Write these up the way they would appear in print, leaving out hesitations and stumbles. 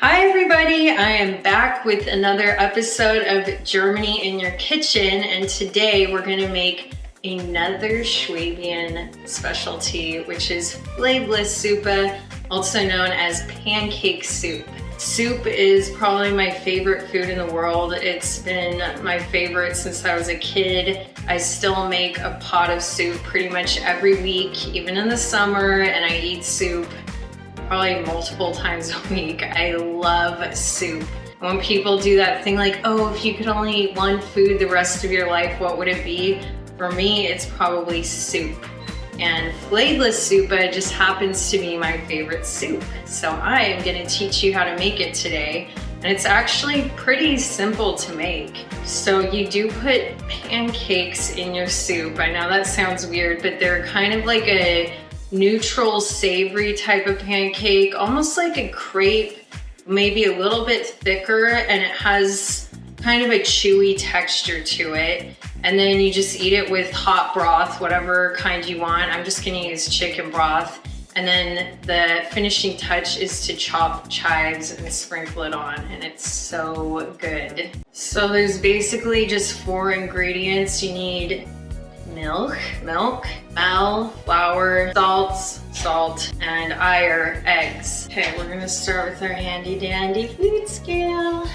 Hi everybody, I am back with another episode of Germany in Your Kitchen, and today we're going to make another Schwabian specialty, which is Flädlesuppe, also known as pancake soup. Soup is probably my favorite food in the world. It's been my favorite since I was a kid. I still make a pot of soup pretty much every week, even in the summer, and I eat soup probably multiple times a week. I love soup. When people do that thing like, oh, if you could only eat one food the rest of your life, what would it be? For me, it's probably soup. And Flädlesuppe just happens to be my favorite soup. So I am gonna teach you how to make it today. And it's actually pretty simple to make. So you do put pancakes in your soup. I know that sounds weird, but they're kind of like a neutral savory type of pancake, almost like a crepe, maybe a little bit thicker, and it has kind of a chewy texture to it. And then you just eat it with hot broth, whatever kind you want. I'm just gonna use chicken broth. And then the finishing touch is to chop chives and sprinkle it on, and it's so good. So there's basically just 4 ingredients. You need milk, flour, salt, and eggs. Okay, we're gonna start with our handy dandy food scale.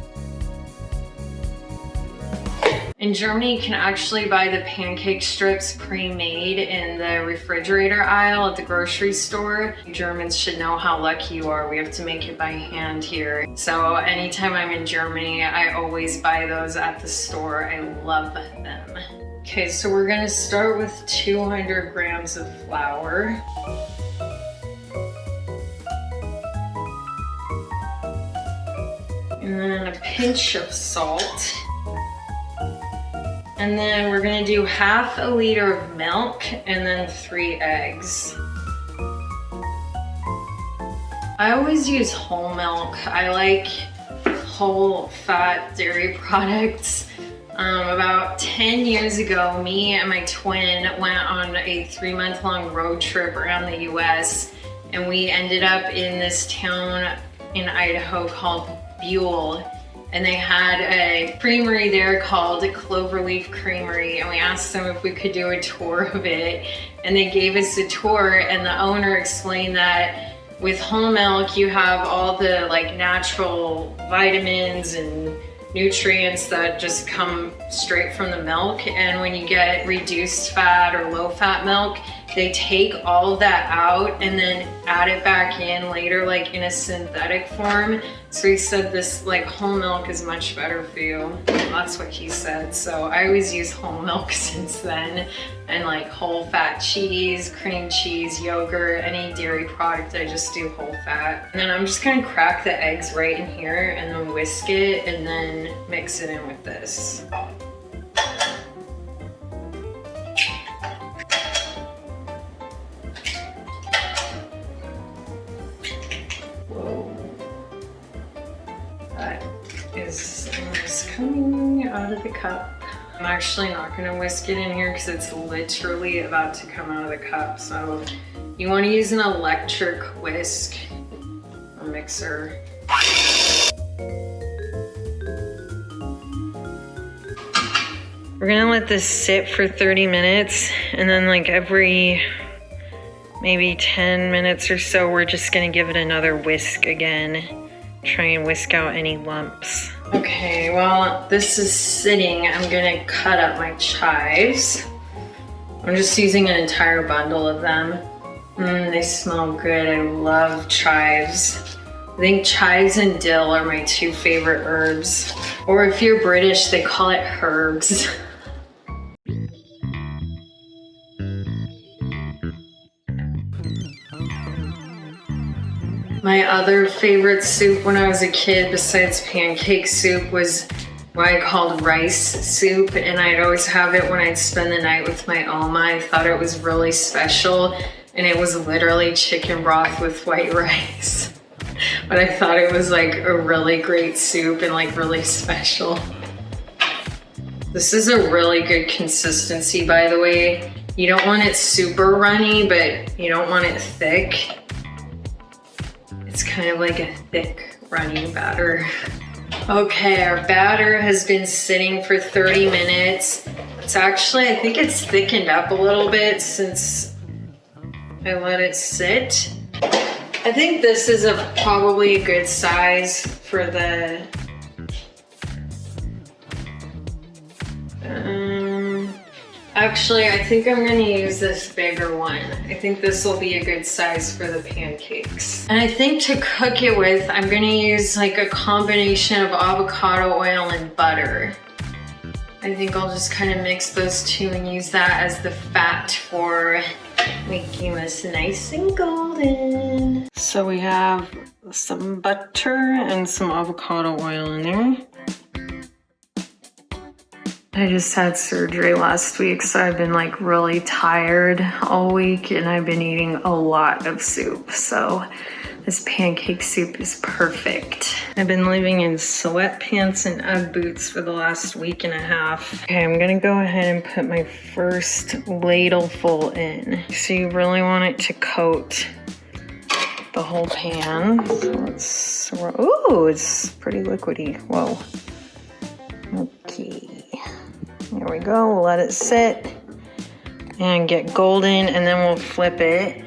In Germany, you can actually buy the pancake strips pre-made in the refrigerator aisle at the grocery store. Germans should know how lucky you are. We have to make it by hand here. So anytime I'm in Germany, I always buy those at the store. I love them. Okay, so we're gonna start with 200 grams of flour. And then a pinch of salt. And then we're gonna do half a liter of milk and then 3 eggs. I always use whole milk. I like whole fat dairy products. About 10 years ago, me and my twin went on a 3-month-long road trip around the US, and we ended up in this town in Idaho called Buell, and they had a creamery there called Cloverleaf Creamery, and we asked them if we could do a tour of it, and they gave us a tour, and the owner explained that with whole milk you have all the like natural vitamins and nutrients that just come straight from the milk, and when you get reduced fat or low fat milk, they take all of that out and then add it back in later, like in a synthetic form. So he said this like whole milk is much better for you. That's what he said. So I always use whole milk since then, and like whole fat cheese, cream cheese, yogurt, any dairy product, I just do whole fat. And then I'm just gonna crack the eggs right in here and then whisk it and then mix it in with this. That is coming out of the cup. I'm actually not gonna whisk it in here because it's literally about to come out of the cup. So you wanna use an electric whisk or mixer. We're gonna let this sit for 30 minutes, and then like every maybe 10 minutes or so, we're just gonna give it another whisk again. Try and whisk out any lumps. Okay, while this is sitting, I'm gonna cut up my chives. I'm just using an entire bundle of them. They smell good. I love chives. I think chives and dill are my 2 favorite herbs. Or if you're British, they call it herbs. My other favorite soup when I was a kid, besides pancake soup, was what I called rice soup, and I'd always have it when I'd spend the night with my Oma. I thought it was really special, and it was literally chicken broth with white rice. But I thought it was like a really great soup and like really special. This is a really good consistency, by the way. You don't want it super runny, but you don't want it thick. It's kind of like a thick runny batter. Okay, our batter has been sitting for 30 minutes. It's actually, I think it's thickened up a little bit since I let it sit. I think this is probably a good size for the actually, I think I'm gonna use this bigger one. I think this will be a good size for the pancakes. And I think to cook it with, I'm gonna use like a combination of avocado oil and butter. I think I'll just kind of mix those two and use that as the fat for making this nice and golden. So we have some butter and some avocado oil in there. I just had surgery last week, so I've been like really tired all week and I've been eating a lot of soup. So this pancake soup is perfect. I've been living in sweatpants and Ugg boots for the last week and a half. Okay, I'm gonna go ahead and put my first ladleful in. So you really want it to coat the whole pan. So ooh, it's pretty liquidy. Whoa. Okay. There we go, we'll let it sit and get golden and then we'll flip it.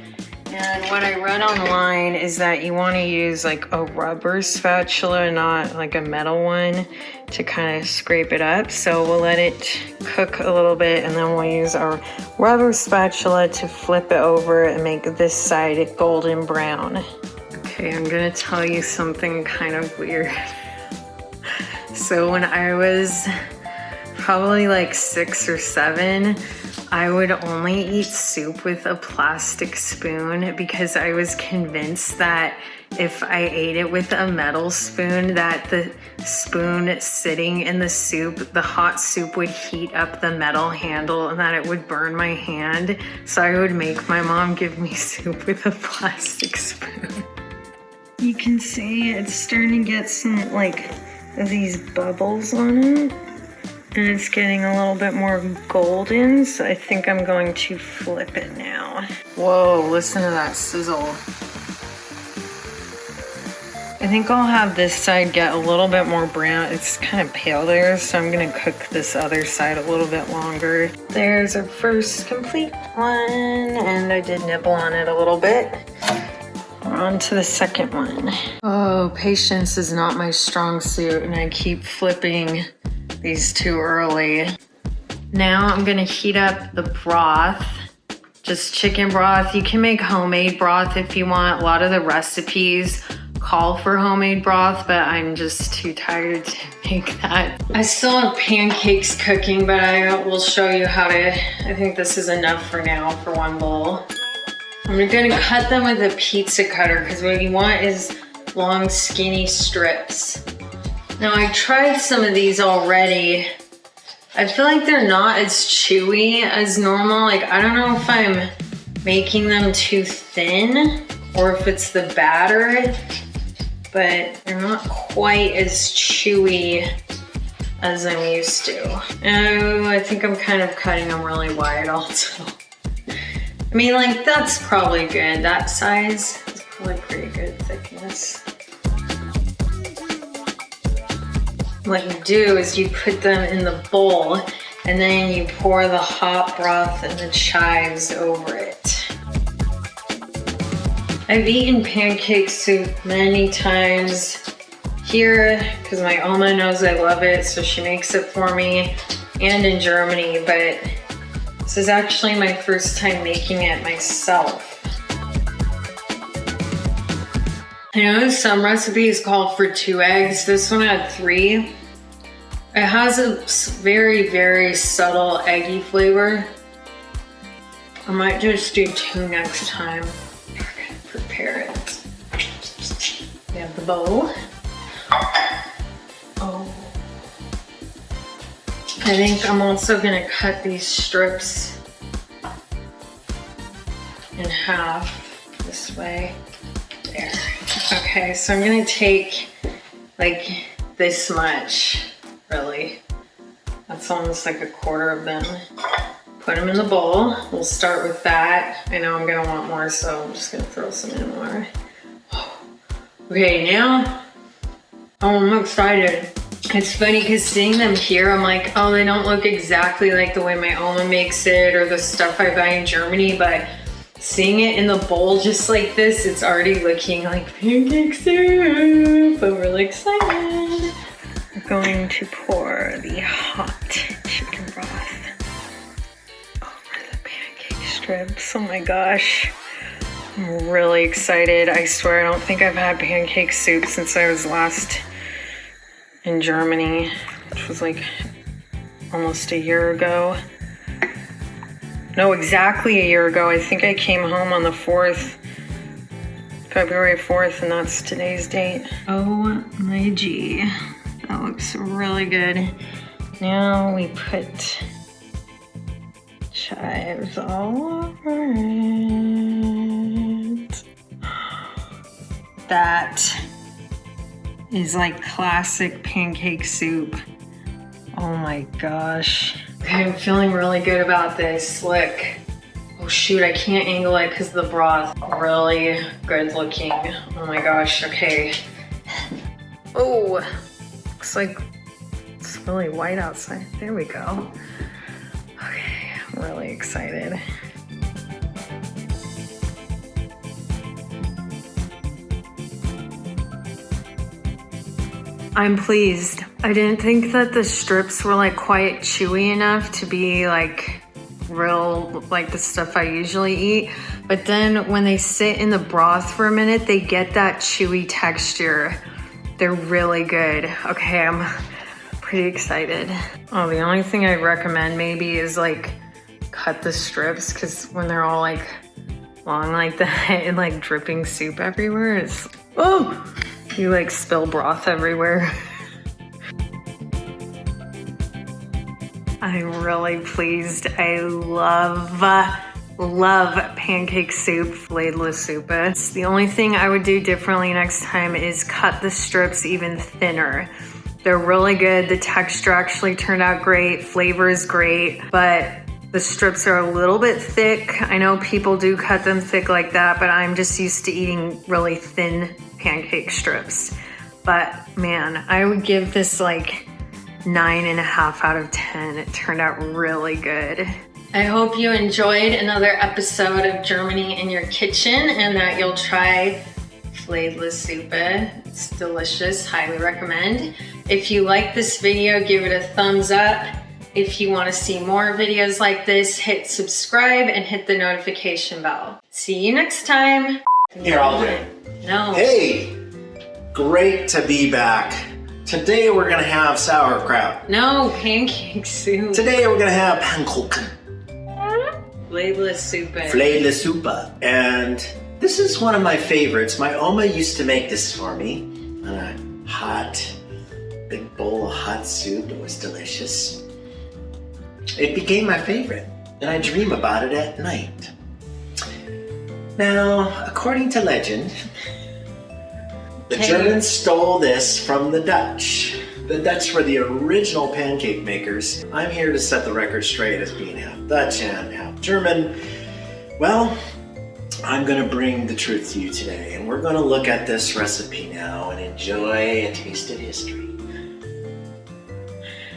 And what I read online is that you want to use like a rubber spatula, not like a metal one, to kind of scrape it up. So we'll let it cook a little bit and then we'll use our rubber spatula to flip it over and make this side golden brown. Okay, I'm gonna tell you something kind of weird. So when I was probably like 6 or 7, I would only eat soup with a plastic spoon because I was convinced that if I ate it with a metal spoon, that the spoon sitting in the soup, the hot soup would heat up the metal handle and that it would burn my hand. So I would make my mom give me soup with a plastic spoon. You can see it's starting to get some like these bubbles on it. And it's getting a little bit more golden, so I think I'm going to flip it now. Whoa, listen to that sizzle. I think I'll have this side get a little bit more brown. It's kind of pale there, so I'm gonna cook this other side a little bit longer. There's our first complete one, and I did nibble on it a little bit. We're on to the second one. Oh, patience is not my strong suit, and I keep flipping these too early. Now I'm gonna heat up the broth, just chicken broth. You can make homemade broth if you want. A lot of the recipes call for homemade broth, but I'm just too tired to make that. I still have pancakes cooking, but I will show you how to, I think this is enough for now for one bowl. I'm gonna cut them with a pizza cutter because what you want is long skinny strips. Now I tried some of these already. I feel like they're not as chewy as normal. Like I don't know if I'm making them too thin or if it's the batter, but they're not quite as chewy as I'm used to. Oh, I think I'm kind of cutting them really wide also. I mean, like that's probably good. That size is probably pretty good thickness. What you do is you put them in the bowl and then you pour the hot broth and the chives over it. I've eaten pancake soup many times here because my Oma knows I love it, so she makes it for me, and in Germany, but this is actually my first time making it myself. I know some recipes call for 2 eggs. This one had 3. It has a very, very subtle eggy flavor. I might just do 2 next time. We're gonna prepare it. We have the bowl. Oh. I think I'm also gonna cut these strips in half this way. There. Okay, so I'm gonna take like this much, really. That's almost like a quarter of them. Put them in the bowl. We'll start with that. I know I'm gonna want more, so I'm just gonna throw some in more. Okay, now Oh, I'm excited. It's funny because seeing them here, I'm like, oh, they don't look exactly like the way my Oma makes it or the stuff I buy in Germany, but seeing it in the bowl just like this, it's already looking like pancake soup. I'm really excited. I'm going to pour the hot chicken broth over the pancake strips. Oh my gosh. I'm really excited. I swear I don't think I've had pancake soup since I was last in Germany, which was like almost a year ago. No, exactly a year ago. I think I came home on the 4th, February 4th, and that's today's date. Oh my G, that looks really good. Now we put chives all over it. That is like classic pancake soup. Oh my gosh. Okay, I'm feeling really good about this. Look. Oh shoot, I can't angle it because the broth really good looking. Oh my gosh, okay. Oh, looks like it's really white outside. There we go. Okay, I'm really excited. I'm pleased. I didn't think that the strips were like quite chewy enough to be like real, like the stuff I usually eat. But then when they sit in the broth for a minute, they get that chewy texture. They're really good. Okay, I'm pretty excited. Oh, the only thing I'd recommend maybe is like cut the strips, because when they're all like long like that and like dripping soup everywhere, it's, oh! You like spill broth everywhere. I'm really pleased. I love pancake soup, Flädlesuppe. It's the only thing I would do differently next time is cut the strips even thinner. They're really good. The texture actually turned out great. Flavor is great, but the strips are a little bit thick. I know people do cut them thick like that, but I'm just used to eating really thin pancake strips. But man, I would give this like 9.5 out of 10. It turned out really good. I hope you enjoyed another episode of Germany in your kitchen and that you'll try Flädlesuppe. It's delicious, highly recommend. If you like this video, give it a thumbs up. If you want to see more videos like this, hit subscribe and hit the notification bell. See you next time. Here, I'll do it. No. Hey, great to be back. Today we're gonna have sauerkraut. No, pancake soup. Today we're gonna have Pancake. Flädlesuppe. Flädlesuppe. And this is one of my favorites. My Oma used to make this for me on a big bowl of hot soup. It was delicious. It became my favorite, and I dream about it at night. Now, according to legend, the Germans stole this from the Dutch. The Dutch were the original pancake makers. I'm here to set the record straight as being half Dutch and half German. Well, I'm gonna bring the truth to you today, and we're gonna look at this recipe now and enjoy a taste of history.